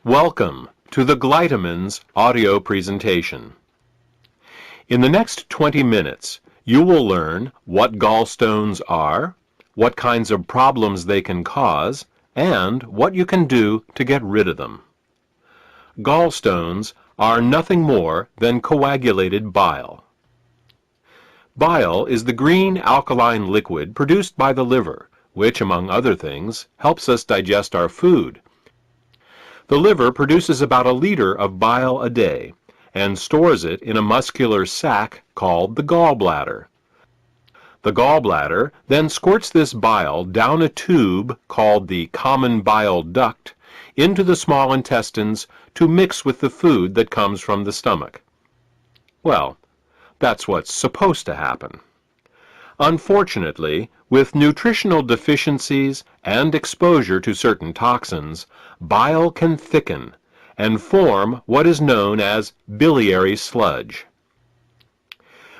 Welcome to the Glytamins audio presentation. In the next 20 minutes, you will learn what gallstones are, what kinds of problems they can cause, and what you can do to get rid of them. Gallstones are nothing more than coagulated bile. Bile is the green alkaline liquid produced by the liver, which, among other things, helps us digest our food. The liver produces about 1 liter of bile a day and stores it in a muscular sac called the gallbladder. The gallbladder then squirts this bile down a tube called the common bile duct into the small intestines to mix with the food that comes from the stomach. Well, that's what's supposed to happen. Unfortunately, with nutritional deficiencies and exposure to certain toxins, bile can thicken and form what is known as biliary sludge.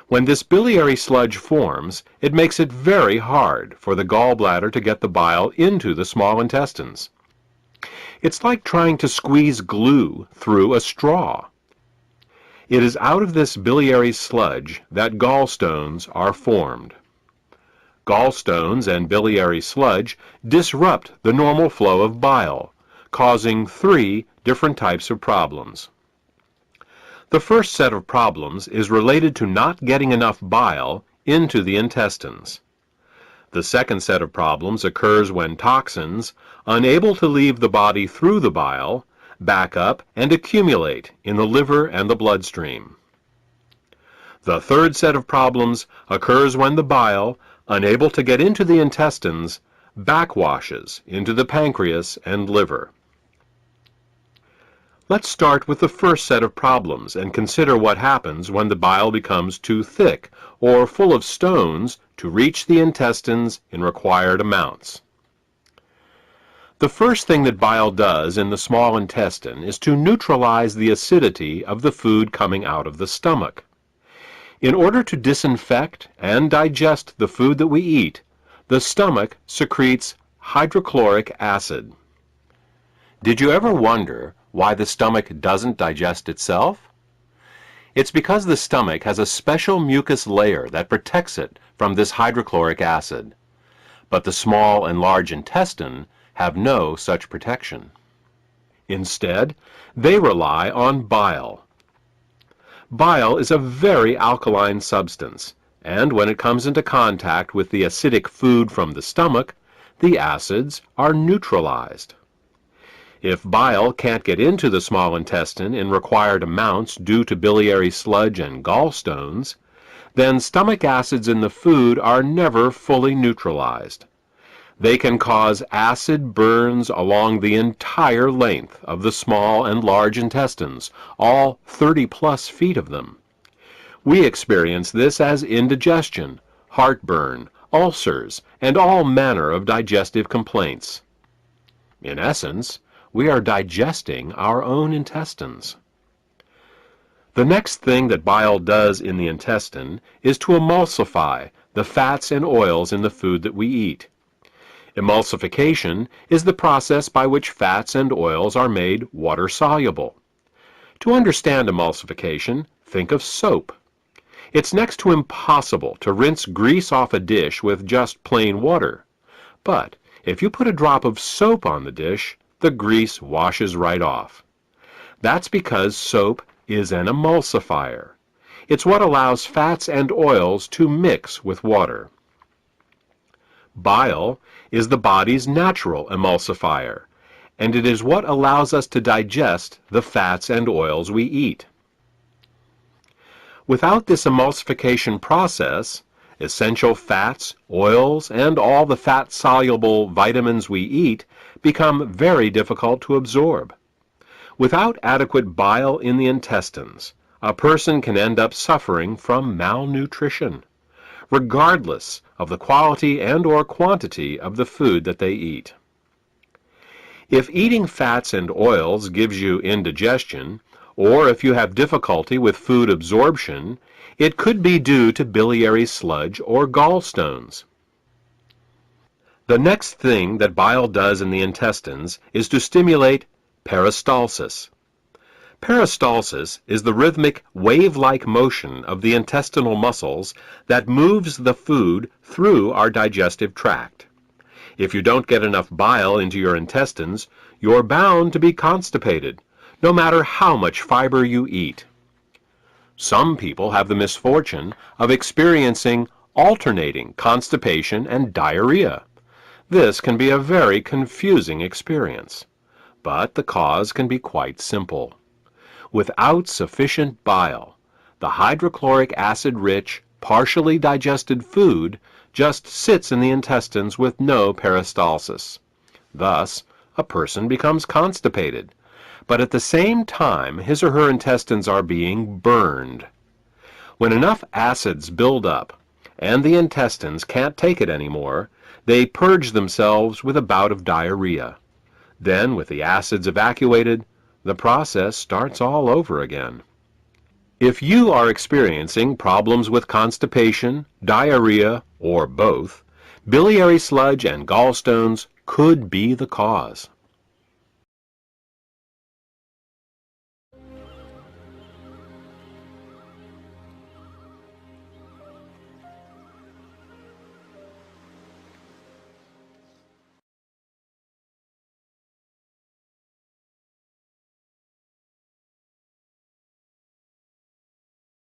When this biliary sludge forms, it makes it very hard for the gallbladder to get the bile into the small intestines. It's like trying to squeeze glue through a straw. It is out of this biliary sludge that gallstones are formed. Gallstones and biliary sludge disrupt the normal flow of bile, causing 3 different types of problems. The first set of problems is related to not getting enough bile into the intestines. The second set of problems occurs when toxins, unable to leave the body through the bile, back up and accumulate in the liver and the bloodstream. The third set of problems occurs when the bile, unable to get into the intestines, backwashes into the pancreas and liver. Let's start with the first set of problems and consider what happens when the bile becomes too thick or full of stones to reach the intestines in required amounts. The first thing that bile does in the small intestine is to neutralize the acidity of the food coming out of the stomach. In order to disinfect and digest the food that we eat, the stomach secretes hydrochloric acid. Did you ever wonder why the stomach doesn't digest itself? It's because the stomach has a special mucus layer that protects it from this hydrochloric acid. But the small and large intestine have no such protection. Instead, they rely on bile. Bile is a very alkaline substance, and when it comes into contact with the acidic food from the stomach, the acids are neutralized. If bile can't get into the small intestine in required amounts due to biliary sludge and gallstones, then stomach acids in the food are never fully neutralized. They can cause acid burns along the entire length of the small and large intestines, all 30+ feet of them. We experience this as indigestion, heartburn, ulcers, and all manner of digestive complaints. In essence, we are digesting our own intestines. The next thing that bile does in the intestine is to emulsify the fats and oils in the food that we eat. Emulsification is the process by which fats and oils are made water-soluble. To understand emulsification, think of soap. It's next to impossible to rinse grease off a dish with just plain water. But if you put a drop of soap on the dish, the grease washes right off. That's because soap is an emulsifier. It's what allows fats and oils to mix with water. Bile is the body's natural emulsifier, and it is what allows us to digest the fats and oils we eat. Without this emulsification process, essential fats, oils, and all the fat-soluble vitamins we eat become very difficult to absorb. Without adequate bile in the intestines, a person can end up suffering from malnutrition, regardless of the quality and/or quantity of the food that they eat. If eating fats and oils gives you indigestion, or if you have difficulty with food absorption, it could be due to biliary sludge or gallstones. The next thing that bile does in the intestines is to stimulate Peristalsis. Peristalsis is the rhythmic, wave-like motion of the intestinal muscles that moves the food through our digestive tract. If you don't get enough bile into your intestines, you're bound to be constipated, no matter how much fiber you eat. Some people have the misfortune of experiencing alternating constipation and diarrhea. This can be a very confusing experience, but the cause can be quite simple. Without sufficient bile, the hydrochloric acid-rich, partially digested food just sits in the intestines with no peristalsis. Thus, a person becomes constipated, but at the same time his or her intestines are being burned. When enough acids build up and the intestines can't take it anymore, they purge themselves with a bout of diarrhea. Then, with the acids evacuated, the process starts all over again. If you are experiencing problems with constipation, diarrhea, or both, biliary sludge and gallstones could be the cause.